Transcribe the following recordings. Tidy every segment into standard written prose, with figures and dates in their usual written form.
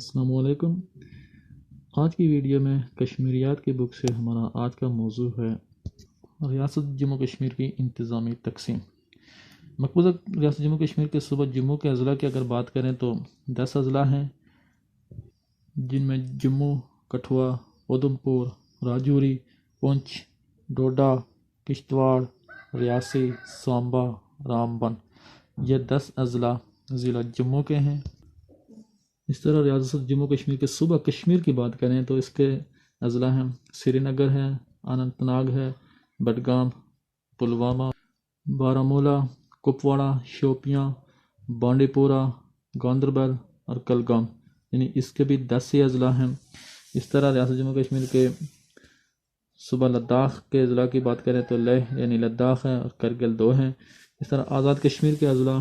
السلام علیکم۔ آج کی ویڈیو میں کشمیریات کی بک سے ہمارا آج کا موضوع ہے ریاست جموں کشمیر کی انتظامی تقسیم۔ مقبوضہ ریاست جموں کشمیر کے صوبہ جموں کے اضلاع کی اگر بات کریں تو 10 اضلاع ہیں، جن میں جموں، کٹھوعہ، ادھمپور، راجوری، پونچھ، ڈوڈا، کشتواڑ، ریاسی، سامبا، رامبن یہ 10 اضلاع ضلع جموں کے ہیں۔ اس طرح ریاست جموں کشمیر کے صوبہ کشمیر کی بات کریں تو اس کے اضلاع ہیں سری نگر ہے، اننت ناگ ہے، بڈگام، پلوامہ، بارہمولہ، کپواڑہ، شوپیاں، بانڈی پورہ، گاندربل اور کلگام، یعنی اس کے بھی 10 ہی اضلاع ہیں۔ اس طرح ریاست جموں کشمیر کے صوبہ لداخ کے اضلاع کی بات کریں تو لیہ یعنی لداخ ہے اور کرگل 2 ہیں۔ اس طرح آزاد کشمیر کے اضلاع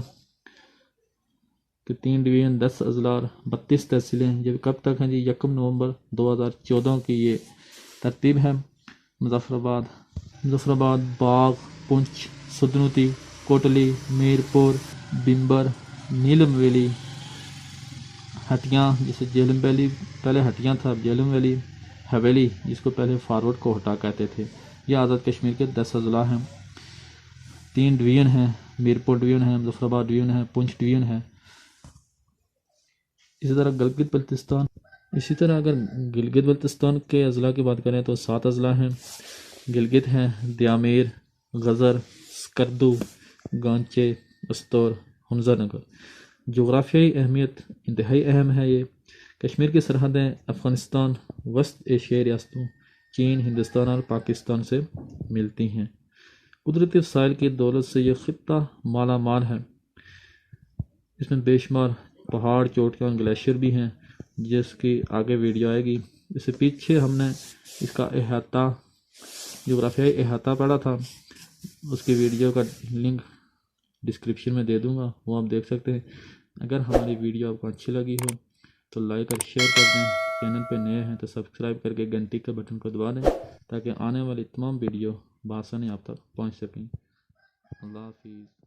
کہ 3 ڈویژن، 10 اضلاع، 32 تحصیلیں۔ یہ کب تک ہیں جی؟ 1 نومبر 2014 کی یہ ترتیب ہے۔ مظفر آباد، باغ، پونچھ، سدنوتی، کوٹلی، میرپور، بمبر، نیلم ویلی، ہٹیاں جسے جیلم ویلی پہلے ہٹیاں تھا اب جیلم ویلی، حویلی جس کو پہلے فارورڈ کوہٹا کہتے تھے، یہ آزاد کشمیر کے 10 اضلاع ہیں۔ 3 ڈویژن ہیں، میرپور ڈویژن ہے، مظفر آباد ڈویژن ہے، پونچھ ڈویژن ہے۔ اسی طرح گلگت بلتستان، اسی طرح اگر گلگت بلتستان کے اضلاع کی بات کریں تو 7 اضلاع ہیں۔ گلگت ہیں دیامیر، غزر، سکردو، گانچے، استور، حمزہ نگر۔ جغرافیائی اہمیت انتہائی اہم ہے۔ یہ کشمیر کی سرحدیں افغانستان، وسط ایشیائی ریاستوں چین، ہندوستان اور پاکستان سے ملتی ہیں۔ قدرتی وسائل کی دولت سے یہ خطہ مالا مال ہے۔ اس میں بے شمار پہاڑ، چوٹیاں، گلیشیئر بھی ہیں، جس کی آگے ویڈیو آئے گی۔ اس سے پیچھے ہم نے اس کا احاطہ، جغرافیائی احاطہ پڑھا تھا، اس کی ویڈیو کا لنک ڈسکرپشن میں دے دوں گا، وہ آپ دیکھ سکتے ہیں۔ اگر ہماری ویڈیو آپ کو اچھی لگی ہو تو لائک اور شیئر کر دیں، چینل پہ نئے ہیں تو سبسکرائب کر کے گھنٹی کے بٹن کو دبا دیں تاکہ آنے والی تمام ویڈیو بآسانی آپ تک پہنچ سکیں۔ اللہ حافظ۔